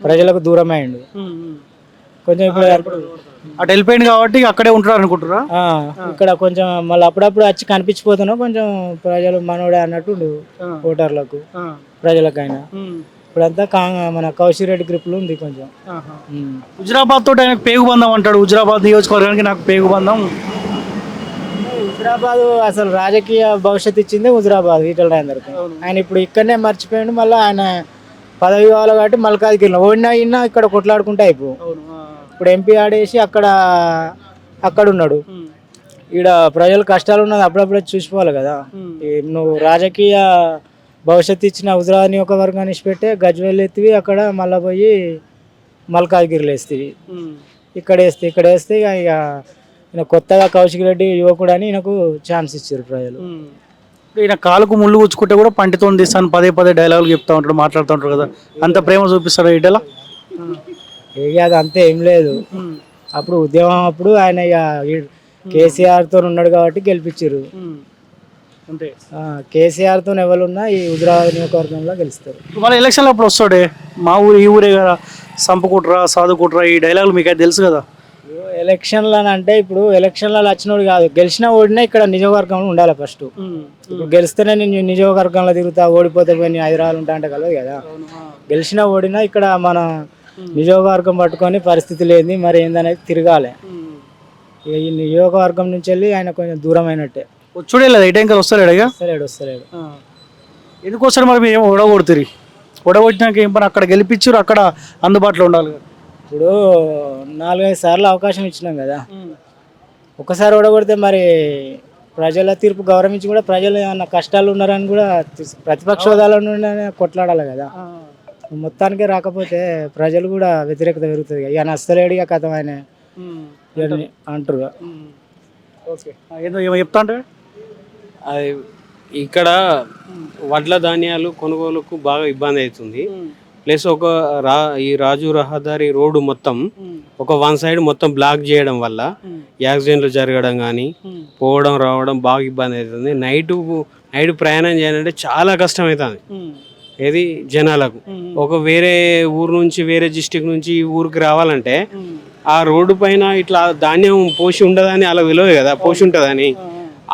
ప్రజలకు దూరం అయ్యిండు కొంచెం. ఇప్పుడు అటు వెళ్ళిపోయింది కాబట్టి అక్కడే ఉంటారు అనుకుంటారా? ఇక్కడ కొంచెం మళ్ళీ అప్పుడప్పుడు వచ్చి కనిపించిపోతున్నావు, కొంచెం ప్రజలు మనోడే అన్నట్టు ఓటర్లకు ప్రజలకైనా. ఇప్పుడంతా మన కౌశిక్ రెడ్డి గ్రూప్లో ఉంది కొంచెం. హుజురాబాద్ తోటి ఆయనకు పేగు బంధం అంటాడు. హుజురాబాద్ నియోజకవర్గానికి నాకు పేగు బంధం. హుజురాబాద్ అసలు రాజకీయ భవిష్యత్తు ఇచ్చింది హుజురాబాద్ ఈటల రాజేందర్కి. ఆయన ఇప్పుడు ఇక్కడనే మర్చిపోయాడు. మళ్ళీ ఆయన పదవి కావాలి కాబట్టి మల్కాజ్గిరిలో ఓడినా ఇక్కడ కొట్లాడుకుంటే అయిపో. ఇప్పుడు ఎంపీ ఆడేసి అక్కడ ఉన్నాడు. ఈడ ప్రజలు కష్టాలు ఉన్నది అప్పుడప్పుడు చూసిపోవాలి కదా. నువ్వు రాజకీయ భవిష్యత్తు ఇచ్చిన హుజురాబాద్ నియోజకవర్గాన్ని ఇచ్చిపెట్టే గజ్వేల్ ఎత్తివి, అక్కడ మళ్ళీ పోయి మల్కాజ్గిరిలో వేస్తేవి. ఇక్కడ వేస్తే ఇక కొత్తగా కౌశిక్ రెడ్డి యువకుడు అని ఈయనకు ఛాన్స్ ఇచ్చారు ప్రజలు. ఈయన కాలుకు ముళ్ళు కూర్చుకుంటే కూడా పంటితో తీస్తాను పదే డైలాగులు చెప్తా ఉంటాడు, మాట్లాడుతూ ఉంటాడు కదా. అంత ప్రేమ చూపిస్తాడు ఈటల? ఇక అది అంతే ఏం లేదు. అప్పుడు ఉద్యమం అప్పుడు ఆయన ఇక కేసీఆర్తో ఉన్నాడు కాబట్టి గెలిపించారు. అంతే. కేసీఆర్తో ఎవరున్నా ఈ హుజురాబాద్ నియోజకవర్గంలో గెలుస్తారు. మళ్ళీ ఎలక్షన్లో అప్పుడు వస్తాడే, మా ఊరు ఈ ఊరే కదా, సంపుకుంటురా సాదుకుంటురా, ఈ డైలాగులు మీకు అయితే తెలుసు కదా. ఎలక్షన్లు అని అంటే ఇప్పుడు ఎలక్షన్లలో వచ్చినోడు కాదు, గెలిచినా ఓడినా ఇక్కడ నియోజకవర్గంలో ఉండాలి ఫస్ట్. ఇప్పుడు గెలిస్తేనే నేను నియోజకవర్గంలో తిరుగుతా, ఓడిపోతే పోయి హైదరాబాద్ ఉంటా అంటే కలదు కదా. గెలిచినా ఓడినా ఇక్కడ మన నియోజకవర్గం పట్టుకొని పరిస్థితి లేదు మరి ఏందనేది తిరగాలి. ఈ నియోజకవర్గం నుంచి వెళ్ళి ఆయన కొంచెం దూరం అయినట్టే. వచ్చుడే లేదు, ఏ టైంకి వస్తలేడు. వస్తలేడు. ఎందుకు వస్తాడు మరి? మీరు ఏమో ఓడగొడుతుంది, ఓడగొట్టినాక ఏం పని? అక్కడ గెలిపించారు, అక్కడ అందుబాటులో ఉండాలి. ఇప్పుడు 4-5 సార్లు అవకాశం ఇచ్చినాం కదా, ఒకసారి ఓడగొడితే మరి ప్రజల తీర్పు గౌరవించి కూడా ప్రజలు ఏమన్నా కష్టాలు ఉన్నారని కూడా ప్రతిపక్ష హోదాలో కొట్లాడాలి కదా. మొత్తానికి రాకపోతే ప్రజలు కూడా వ్యతిరేకత పెరుగుతుంది. ఇక నచ్చలేడు, ఇక కథం ఆయన అంటారు. ఓకే, ఏమో చెప్తా అంటే అది ఇక్కడ వడ్ల ధాన్యాలు కొనుగోలుకు బాగా ఇబ్బంది అవుతుంది. ప్లస్ ఈ రాజు రహదారి రోడ్డు మొత్తం ఒక 1 సైడ్ మొత్తం బ్లాక్ చేయడం వల్ల యాక్సిడెంట్లు జరగడం కానీ పోవడం రావడం బాగా ఇబ్బంది అవుతుంది. నైట్ ప్రయాణం చేయాలంటే చాలా కష్టం అవుతుంది ఏది జనాలకు. వేరే ఊరు నుంచి వేరే డిస్టిక్ నుంచి ఈ ఊరికి రావాలంటే ఆ రోడ్డు పైన ఇట్లా ధాన్యం పోసి ఉండదని అలా విలువ కదా, పోసి ఉంటుందని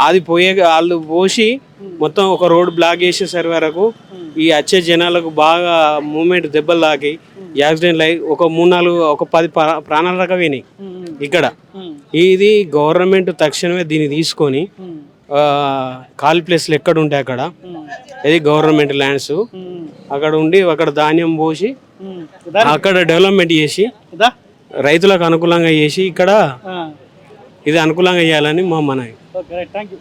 అది వాళ్ళు పోసి మొత్తం ఒక రోడ్డు బ్లాక్ చేసేసరి వరకు ఈ వచ్చే జనాలకు బాగా మూమెంట్ దెబ్బలు తాకి యాక్సిడెంట్లు అయ్యి 10 ప్రాణాల దాకా పోయినాయి ఇక్కడ. ఇది గవర్నమెంట్ తక్షణమే దీన్ని తీసుకొని ఖాళీ ప్లేస్లు ఎక్కడ ఉంటాయి అక్కడ, ఇది గవర్నమెంట్ ల్యాండ్స్ అక్కడ ఉండి అక్కడ ధాన్యం పోసి అక్కడ డెవలప్మెంట్ చేసి రైతులకు అనుకూలంగా చేసి ఇక్కడ ఇది అనుకూలంగా చేయాలని మా మనవి.